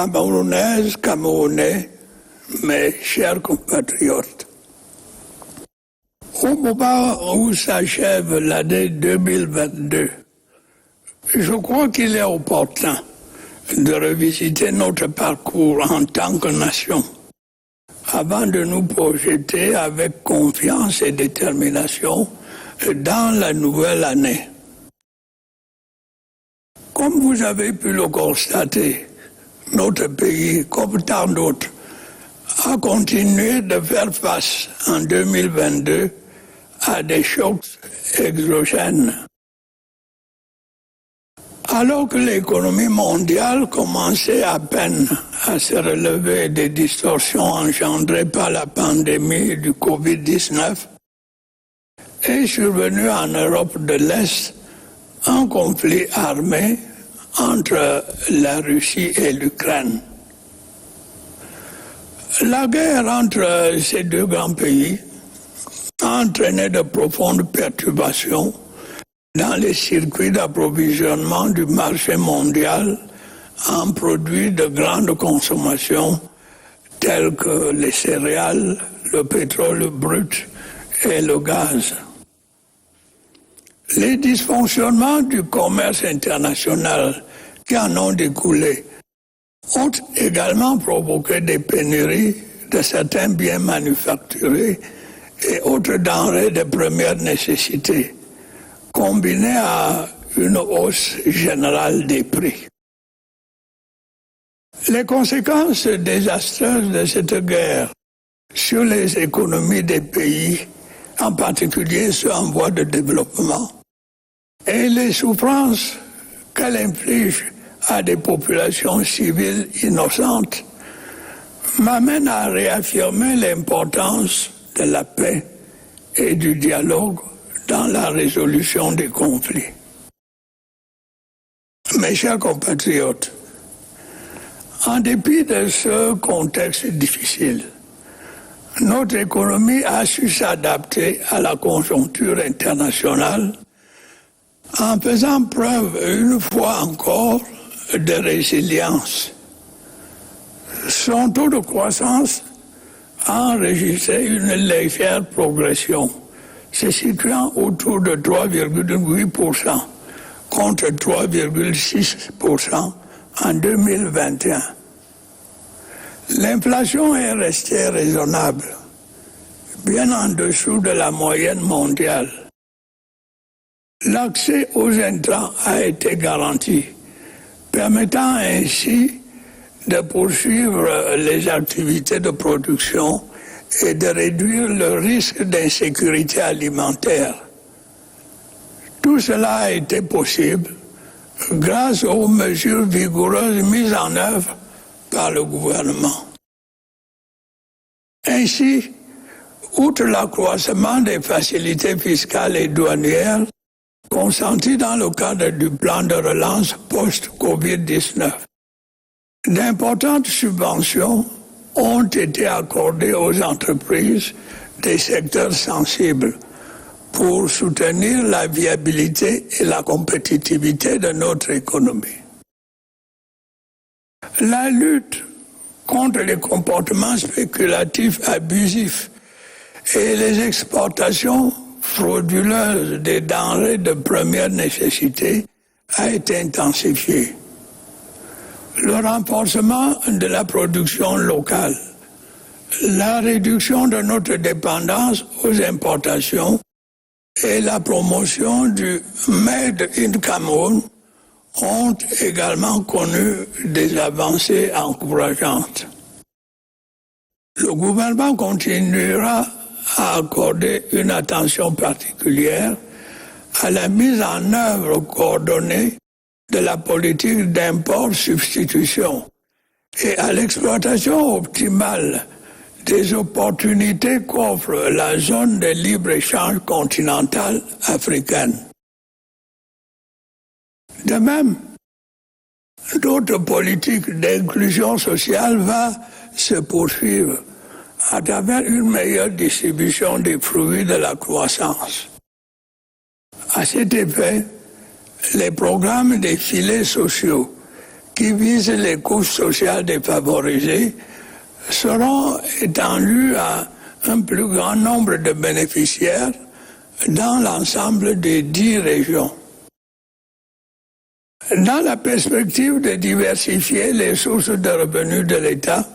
Camerounaises, Camerounais, mes chers compatriotes, au moment où s'achève l'année 2022, je crois qu'il est opportun de revisiter notre parcours en tant que nation avant de nous projeter avec confiance et détermination dans la nouvelle année. Comme vous avez pu le constater, notre pays, comme tant d'autres, a continué de faire face en 2022 à des chocs exogènes. Alors que l'économie mondiale commençait à peine à se relever des distorsions engendrées par la pandémie du Covid-19, est survenu en Europe de l'Est un conflit armé entre la Russie et l'Ukraine. La guerre entre ces deux grands pays a entraîné de profondes perturbations dans les circuits d'approvisionnement du marché mondial en produits de grande consommation tels que les céréales, le pétrole brut et le gaz. Les dysfonctionnements du commerce international qui en ont découlé ont également provoqué des pénuries de certains biens manufacturés et autres denrées de première nécessité, combinées à une hausse générale des prix. Les conséquences désastreuses de cette guerre sur les économies des pays, en particulier ceux en voie de développement, et les souffrances qu'elle inflige à des populations civiles innocentes m'amènent à réaffirmer l'importance de la paix et du dialogue dans la résolution des conflits. Mes chers compatriotes, en dépit de ce contexte difficile, notre économie a su s'adapter à la conjoncture internationale en faisant preuve une fois encore de résilience. Son taux de croissance a enregistré une légère progression, se situant autour de 3,8% contre 3,6% en 2021. L'inflation est restée raisonnable, bien en dessous de la moyenne mondiale. L'accès aux intrants a été garanti, permettant ainsi de poursuivre les activités de production et de réduire le risque d'insécurité alimentaire. Tout cela a été possible grâce aux mesures vigoureuses mises en œuvre par le gouvernement. Ainsi, outre l'accroissement des facilités fiscales et douanières consenties dans le cadre du plan de relance post-Covid-19, d'importantes subventions ont été accordées aux entreprises des secteurs sensibles pour soutenir la viabilité et la compétitivité de notre économie. La lutte contre les comportements spéculatifs abusifs et les exportations frauduleuses des denrées de première nécessité a été intensifiée. Le renforcement de la production locale, la réduction de notre dépendance aux importations et la promotion du Made in Cameroun ont également connu des avancées encourageantes. Le gouvernement continuera à accorder une attention particulière à la mise en œuvre coordonnée de la politique d'import-substitution et à l'exploitation optimale des opportunités qu'offre la zone de libre-échange continentale africaine. De même, notre politique d'inclusion sociale va se poursuivre à travers une meilleure distribution des fruits de la croissance. À cet effet, les programmes des filets sociaux qui visent les couches sociales défavorisées seront étendus à un plus grand nombre de bénéficiaires dans l'ensemble des 10 régions. Dans la perspective de diversifier les sources de revenus de l'État,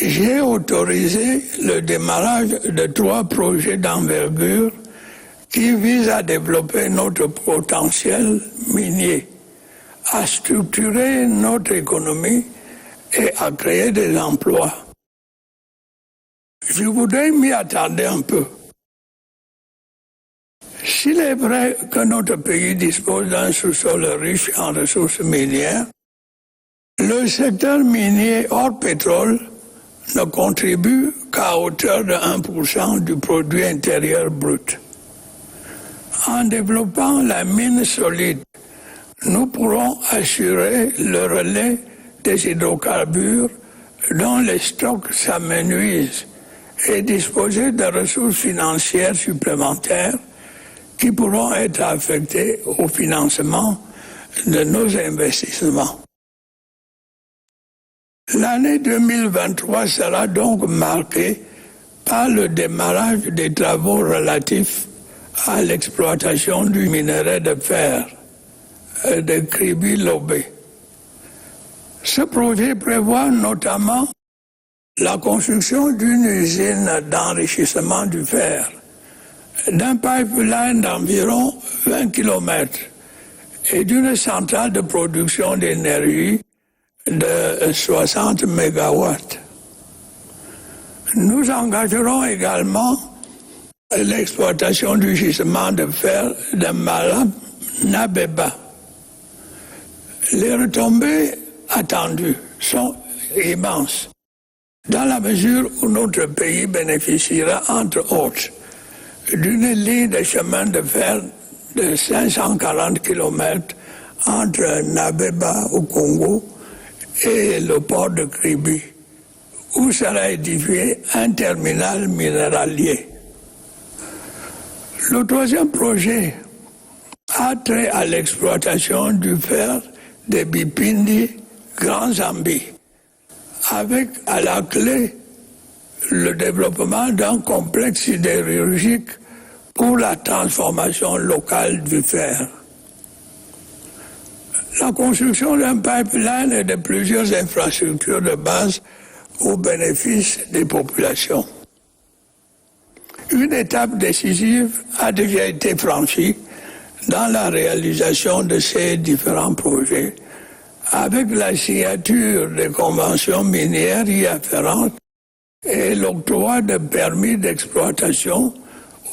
j'ai autorisé le démarrage de 3 projets d'envergure qui visent à développer notre potentiel minier, à structurer notre économie et à créer des emplois. Je voudrais m'y attarder un peu. S'il est vrai que notre pays dispose d'un sous-sol riche en ressources minières, le secteur minier hors pétrole ne contribue qu'à hauteur de 1% du produit intérieur brut. En développant la mine solide, nous pourrons assurer le relais des hydrocarbures dont les stocks s'amenuisent et disposer de ressources financières supplémentaires qui pourront être affectées au financement de nos investissements. L'année 2023 sera donc marquée par le démarrage des travaux relatifs à l'exploitation du minerai de fer de Kribi-Lobé. Ce projet prévoit notamment la construction d'une usine d'enrichissement du fer, d'un pipeline d'environ 20 km et d'une centrale de production d'énergie de 60 MW. Nous engagerons également l'exploitation du gisement de fer de Malab-Nabeba. Les retombées attendues sont immenses, dans la mesure où notre pays bénéficiera, entre autres, d'une ligne de chemin de fer de 540 km entre Nabeba au Congo et le port de Kribi, où sera édifié un terminal minéralier. Le troisième projet a trait à l'exploitation du fer de Bipindi, Grand Zambie, avec à la clé le développement d'un complexe sidérurgique pour la transformation locale du fer. La construction d'un pipeline et de plusieurs infrastructures de base au bénéfice des populations. Une étape décisive a déjà été franchie dans la réalisation de ces différents projets, avec la signature des conventions minières y afférentes et l'octroi de permis d'exploitation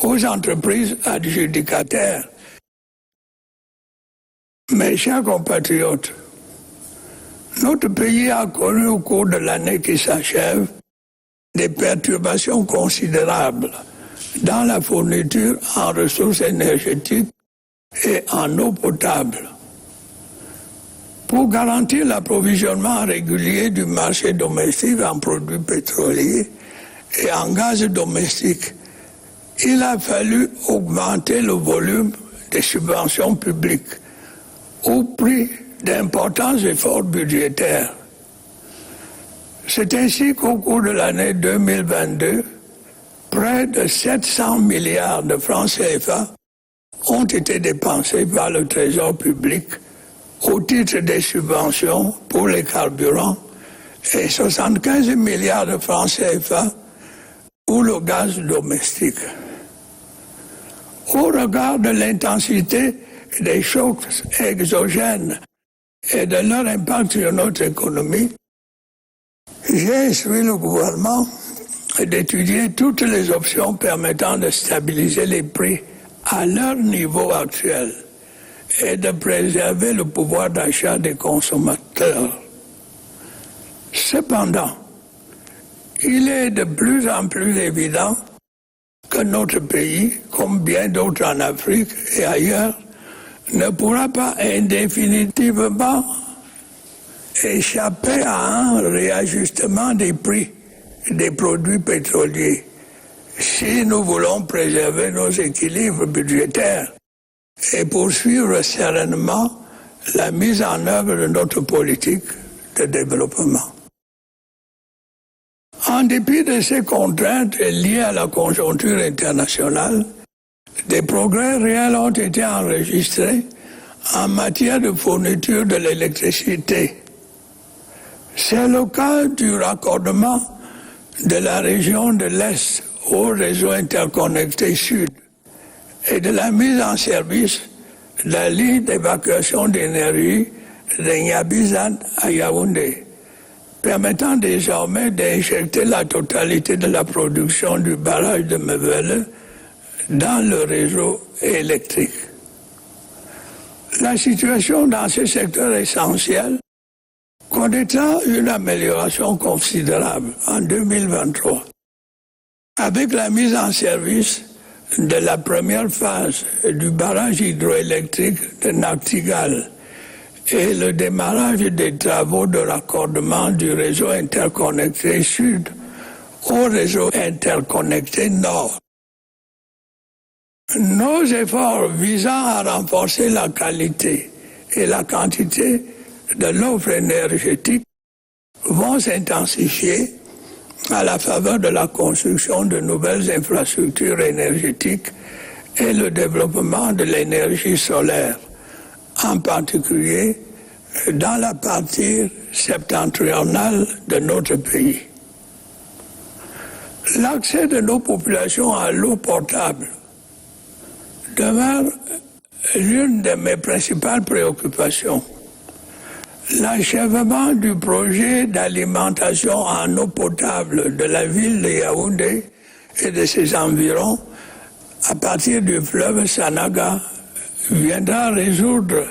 aux entreprises adjudicataires. Mes chers compatriotes, notre pays a connu au cours de l'année qui s'achève des perturbations considérables dans la fourniture en ressources énergétiques et en eau potable. Pour garantir l'approvisionnement régulier du marché domestique en produits pétroliers et en gaz domestique, il a fallu augmenter le volume des subventions publiques au prix d'importants efforts budgétaires. C'est ainsi qu'au cours de l'année 2022, près de 700 milliards de francs CFA ont été dépensés par le Trésor public au titre des subventions pour les carburants et 75 milliards de francs CFA pour le gaz domestique. Au regard de l'intensité des chocs exogènes et de leur impact sur notre économie, j'ai instruit le gouvernement d'étudier toutes les options permettant de stabiliser les prix à leur niveau actuel et de préserver le pouvoir d'achat des consommateurs. Cependant, il est de plus en plus évident que notre pays, comme bien d'autres en Afrique et ailleurs, ne pourra pas indéfinitivement échapper à un réajustement des prix des produits pétroliers si nous voulons préserver nos équilibres budgétaires et poursuivre sereinement la mise en œuvre de notre politique de développement. En dépit de ces contraintes liées à la conjoncture internationale, des progrès réels ont été enregistrés en matière de fourniture de l'électricité. C'est le cas du raccordement de la région de l'Est au réseau interconnecté Sud et de la mise en service de la ligne d'évacuation d'énergie de Nyabizan à Yaoundé, permettant désormais d'injecter la totalité de la production du barrage de Mevele dans le réseau électrique. La situation dans ce secteur essentiel connaîtra une amélioration considérable en 2023, avec la mise en service de la première phase du barrage hydroélectrique de Nachtigal et le démarrage des travaux de raccordement du réseau interconnecté Sud au réseau interconnecté Nord. Nos efforts visant à renforcer la qualité et la quantité de l'offre énergétique vont s'intensifier à la faveur de la construction de nouvelles infrastructures énergétiques et le développement de l'énergie solaire, en particulier dans la partie septentrionale de notre pays. L'accès de nos populations à l'eau potable demeure l'une de mes principales préoccupations. L'achèvement du projet d'alimentation en eau potable de la ville de Yaoundé et de ses environs à partir du fleuve Sanaga viendra résoudre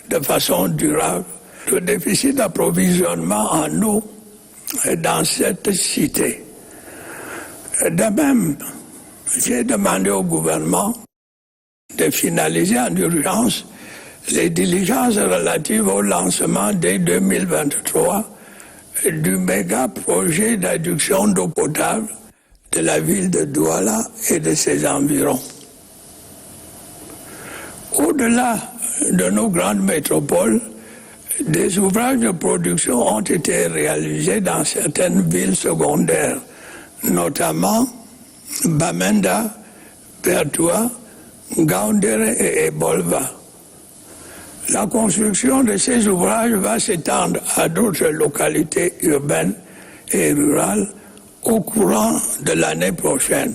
de façon durable le déficit d'approvisionnement en eau dans cette cité. De même, j'ai demandé au gouvernement de finaliser en urgence les diligences relatives au lancement dès 2023 du méga projet d'adduction d'eau potable de la ville de Douala et de ses environs. Au-delà de nos grandes métropoles, des ouvrages de production ont été réalisés dans certaines villes secondaires, notamment Bamenda, Pertoua, Gaoundéré et Ebolva. La construction de ces ouvrages va s'étendre à d'autres localités urbaines et rurales au courant de l'année prochaine.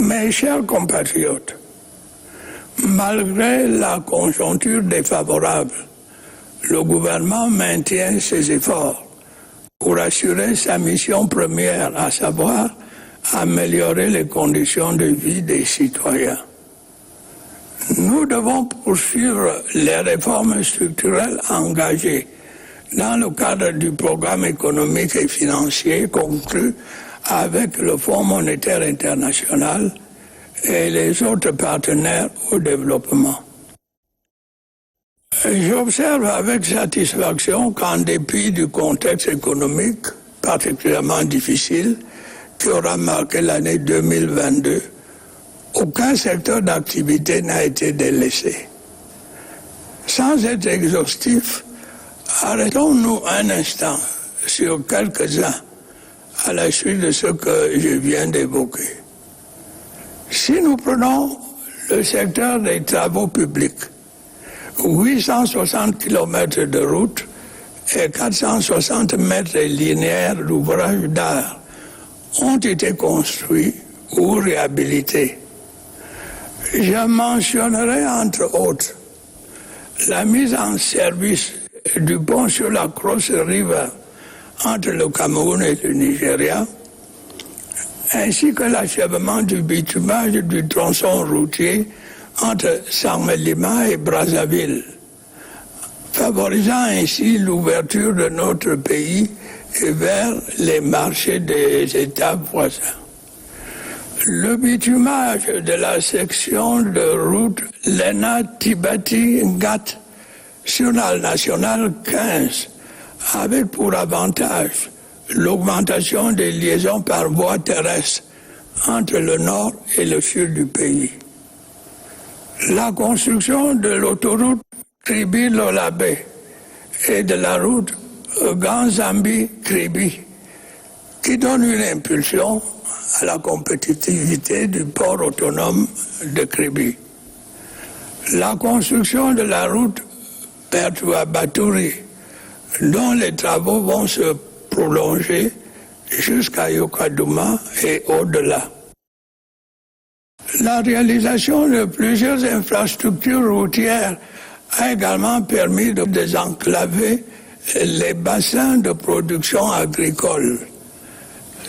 Mes chers compatriotes, malgré la conjoncture défavorable, le gouvernement maintient ses efforts pour assurer sa mission première, à savoir améliorer les conditions de vie des citoyens. Nous devons poursuivre les réformes structurelles engagées dans le cadre du programme économique et financier conclu avec le Fonds monétaire international et les autres partenaires au développement. J'observe avec satisfaction qu'en dépit du contexte économique particulièrement difficile qui aura marqué l'année 2022, aucun secteur d'activité n'a été délaissé. Sans être exhaustif, arrêtons-nous un instant sur quelques-uns à la suite de ce que je viens d'évoquer. Si nous prenons le secteur des travaux publics, 860 km de routes et 460 mètres linéaires d'ouvrages d'art ont été construits ou réhabilités. Je mentionnerai entre autres la mise en service du pont sur la Cross River entre le Cameroun et le Nigeria, ainsi que l'achèvement du bitumage du tronçon routier entre Saint-Lima et Brazzaville, favorisant ainsi l'ouverture de notre pays vers les marchés des États voisins. Le bitumage de la section de route Lena-Tibati-Ngat sur la nationale 15 avait pour avantage l'augmentation des liaisons par voie terrestre entre le nord et le sud du pays. La construction de l'autoroute Kribi-Lolabé et de la route Ganzambi-Kribi, qui donne une impulsion à la compétitivité du port autonome de Kribi. La construction de la route Pertua-Baturi, dont les travaux vont se prolonger jusqu'à Yokadouma et au-delà. La réalisation de plusieurs infrastructures routières a également permis de désenclaver les bassins de production agricole.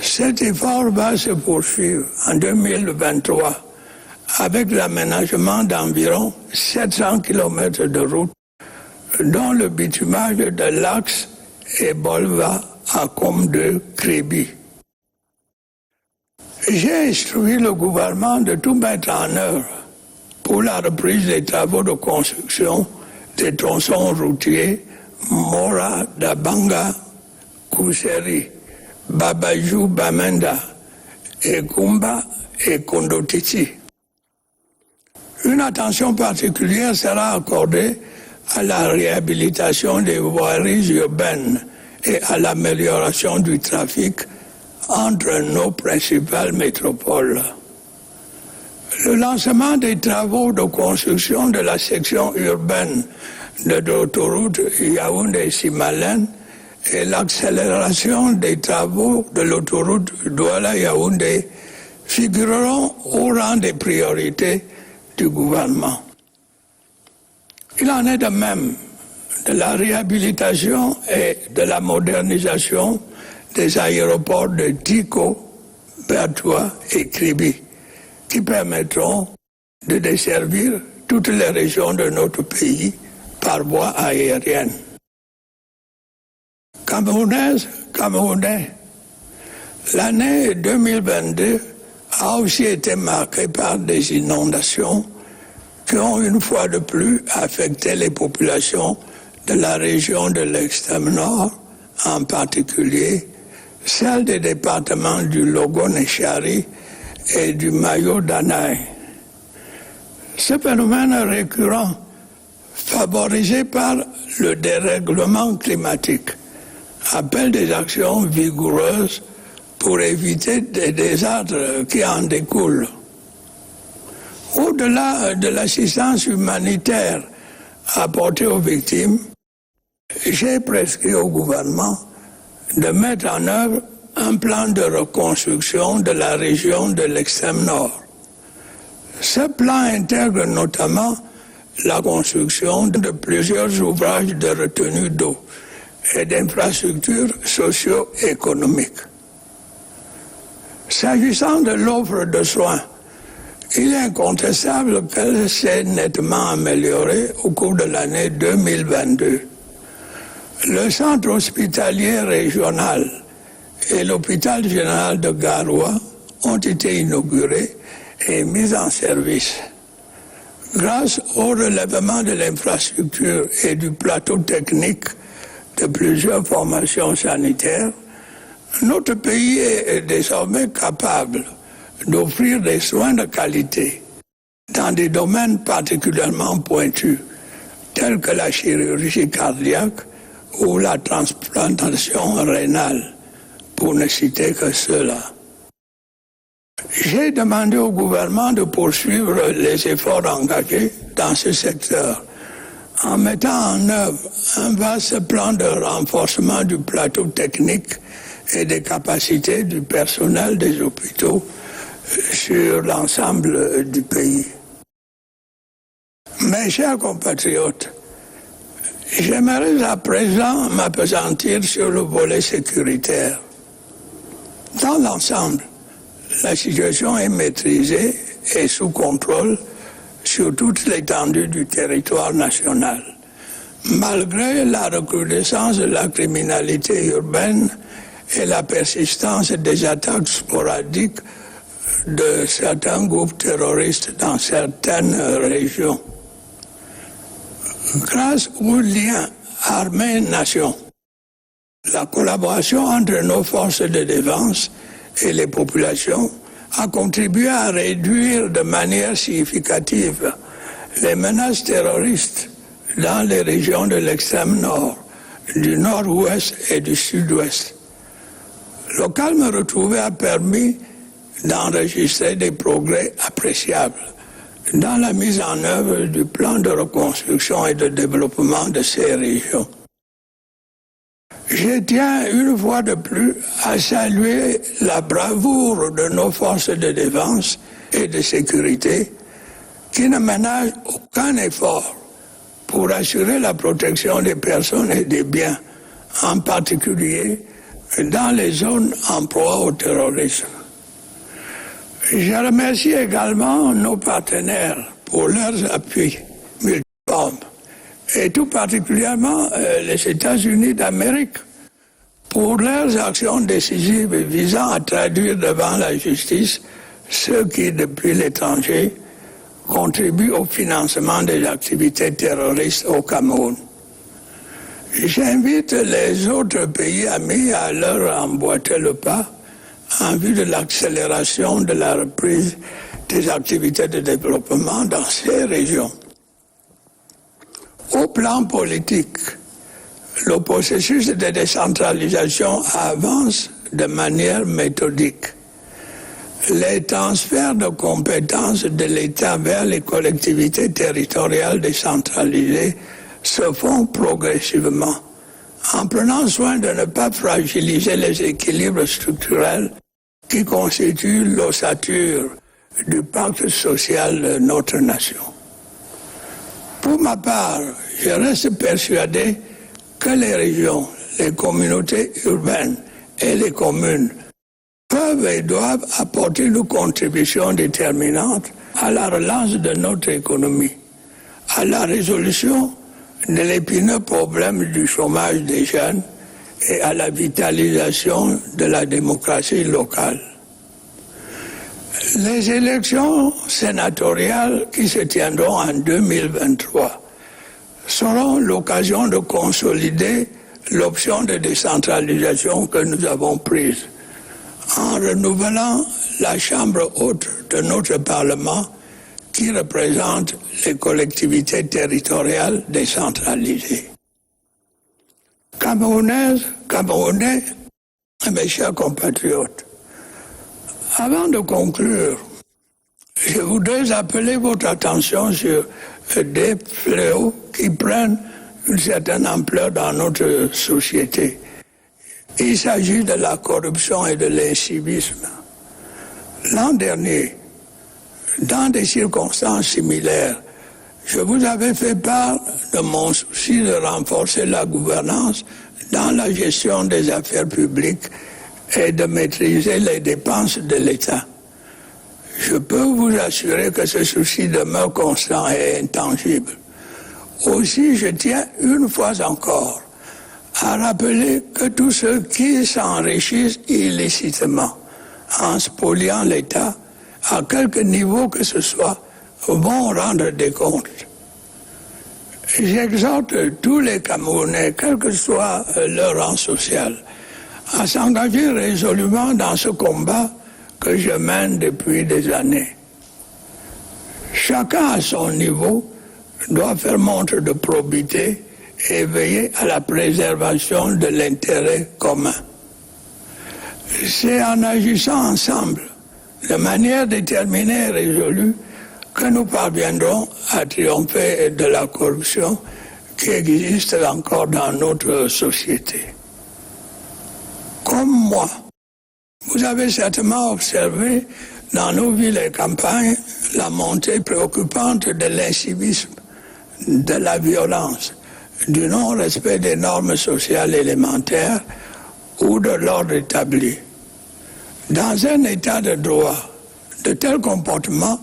Cet effort va se poursuivre en 2023 avec l'aménagement d'environ 700 km de routes, dont le bitumage de l'axe et Bolva à Combe-de-Kribi. J'ai instruit le gouvernement de tout mettre en œuvre pour la reprise des travaux de construction des tronçons routiers Mora, Dabanga, Kuseri, Babajou, Bamenda, et Kumba et Kondotiti. Une attention particulière sera accordée à la réhabilitation des voiries urbaines et à l'amélioration du trafic entre nos principales métropoles. Le lancement des travaux de construction de la section urbaine de l'autoroute Yaoundé-Simalène et l'accélération des travaux de l'autoroute Douala-Yaoundé figureront au rang des priorités du gouvernement. Il en est de même de la réhabilitation et de la modernisation des aéroports de Tiko, Bertoua et Kribi, qui permettront de desservir toutes les régions de notre pays par voie aérienne. Camerounaises, Camerounais, l'année 2022 a aussi été marquée par des inondations qui ont une fois de plus affecté les populations de la région de l'extrême nord, en particulier celle des départements du Logon-et-Chari et du Mayo-Danaï. Ce phénomène récurrent, favorisé par le dérèglement climatique, appelle des actions vigoureuses pour éviter des désastres qui en découlent. Au-delà de l'assistance humanitaire apportée aux victimes, j'ai prescrit au gouvernement de mettre en œuvre un plan de reconstruction de la région de l'extrême nord. Ce plan intègre notamment la construction de plusieurs ouvrages de retenue d'eau et d'infrastructures socio-économiques. S'agissant de l'offre de soins, il est incontestable qu'elle s'est nettement améliorée au cours de l'année 2022. Le centre hospitalier régional et l'hôpital général de Garoua ont été inaugurés et mis en service. Grâce au relèvement de l'infrastructure et du plateau technique de plusieurs formations sanitaires, notre pays est désormais capable d'offrir des soins de qualité dans des domaines particulièrement pointus, tels que la chirurgie cardiaque ou la transplantation rénale, pour ne citer que cela. J'ai demandé au gouvernement de poursuivre les efforts engagés dans ce secteur en mettant en œuvre un vaste plan de renforcement du plateau technique et des capacités du personnel des hôpitaux sur l'ensemble du pays. Mes chers compatriotes, j'aimerais à présent m'appesantir sur le volet sécuritaire. Dans l'ensemble, la situation est maîtrisée et sous contrôle sur toute l'étendue du territoire national. Malgré la recrudescence de la criminalité urbaine et la persistance des attaques sporadiques de certains groupes terroristes dans certaines régions. Grâce aux liens armée-nation, la collaboration entre nos forces de défense et les populations a contribué à réduire de manière significative les menaces terroristes dans les régions de l'extrême nord, du nord-ouest et du sud-ouest. Le calme retrouvé a permis d'enregistrer des progrès appréciables dans la mise en œuvre du plan de reconstruction et de développement de ces régions. Je tiens une fois de plus à saluer la bravoure de nos forces de défense et de sécurité qui ne ménagent aucun effort pour assurer la protection des personnes et des biens, en particulier dans les zones en proie au terrorisme. Je remercie également nos partenaires pour leurs appuis multiformes, et tout particulièrement les États-Unis d'Amérique pour leurs actions décisives visant à traduire devant la justice ceux qui, depuis l'étranger, contribuent au financement des activités terroristes au Cameroun. J'invite les autres pays amis à leur emboîter le pas en vue de l'accélération de la reprise des activités de développement dans ces régions. Au plan politique, le processus de décentralisation avance de manière méthodique. Les transferts de compétences de l'État vers les collectivités territoriales décentralisées se font progressivement, en prenant soin de ne pas fragiliser les équilibres structurels qui constituent l'ossature du pacte social de notre nation. Pour ma part, je reste persuadé que les régions, les communautés urbaines et les communes peuvent et doivent apporter une contribution déterminante à la relance de notre économie, à la résolution de l'épineux problème du chômage des jeunes et à la vitalisation de la démocratie locale. Les élections sénatoriales qui se tiendront en 2023 seront l'occasion de consolider l'option de décentralisation que nous avons prise en renouvelant la Chambre haute de notre Parlement qui représente les collectivités territoriales décentralisées. Camerounaises, Camerounais, mes chers compatriotes, avant de conclure, je voudrais appeler votre attention sur des fléaux qui prennent une certaine ampleur dans notre société. Il s'agit de la corruption et de l'incivisme. L'an dernier, dans des circonstances similaires, je vous avais fait part de mon souci de renforcer la gouvernance dans la gestion des affaires publiques et de maîtriser les dépenses de l'État. Je peux vous assurer que ce souci demeure constant et intangible. Aussi, je tiens une fois encore à rappeler que tous ceux qui s'enrichissent illicitement en spoliant l'État, à quelque niveau que ce soit, vont rendre des comptes. J'exhorte tous les Camerounais, quel que soit leur rang social, à s'engager résolument dans ce combat que je mène depuis des années. Chacun à son niveau doit faire montre de probité et veiller à la préservation de l'intérêt commun. C'est en agissant ensemble, de manière déterminée et résolue, que nous parviendrons à triompher de la corruption qui existent encore dans notre société. Comme moi, vous avez certainement observé dans nos villes et campagnes la montée préoccupante de l'incivisme, de la violence, du non-respect des normes sociales élémentaires ou de l'ordre établi. Dans un état de droit, de tels comportements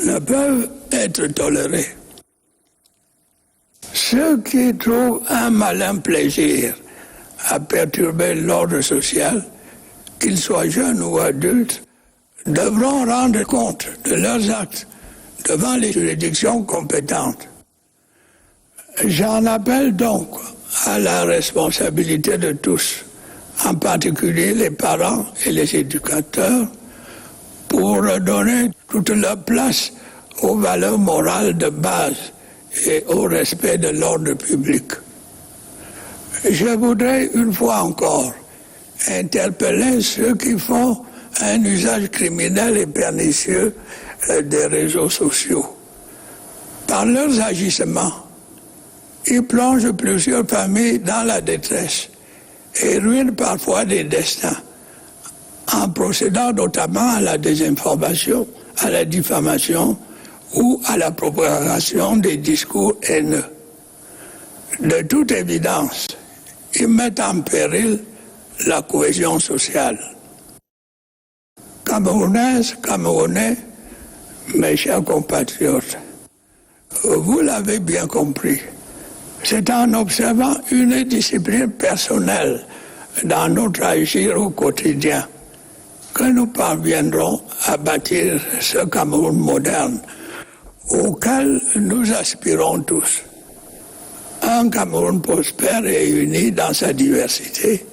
ne peuvent être tolérés. Ceux qui trouvent un malin plaisir à perturber l'ordre social, qu'ils soient jeunes ou adultes, devront rendre compte de leurs actes devant les juridictions compétentes. J'en appelle donc à la responsabilité de tous, en particulier les parents et les éducateurs, pour redonner toute leur place aux valeurs morales de base et au respect de l'ordre public. Je voudrais une fois encore interpeller ceux qui font un usage criminel et pernicieux des réseaux sociaux. Par leurs agissements, ils plongent plusieurs familles dans la détresse et ruinent parfois des destins, en procédant notamment à la désinformation, à la diffamation ou à la propagation des discours haineux. De toute évidence, ils mettent en péril la cohésion sociale. Camerounaises, Camerounais, mes chers compatriotes, vous l'avez bien compris, c'est en observant une discipline personnelle dans notre agir au quotidien que nous parviendrons à bâtir ce Cameroun moderne auquel nous aspirons tous. Un Cameroun prospère et uni dans sa diversité,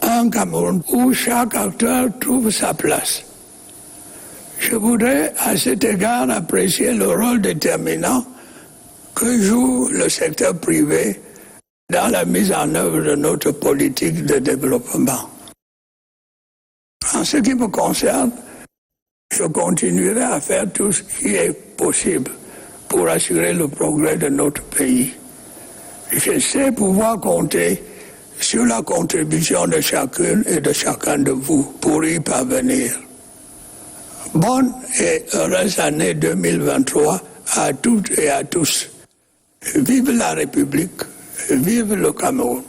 un Cameroun où chaque acteur trouve sa place. Je voudrais à cet égard apprécier le rôle déterminant que joue le secteur privé dans la mise en œuvre de notre politique de développement. En ce qui me concerne, je continuerai à faire tout ce qui est possible pour assurer le progrès de notre pays. Je sais pouvoir compter sur la contribution de chacune et de chacun de vous pour y parvenir. Bonne et heureuse année 2023 à toutes et à tous. Vive la République, vive le Cameroun.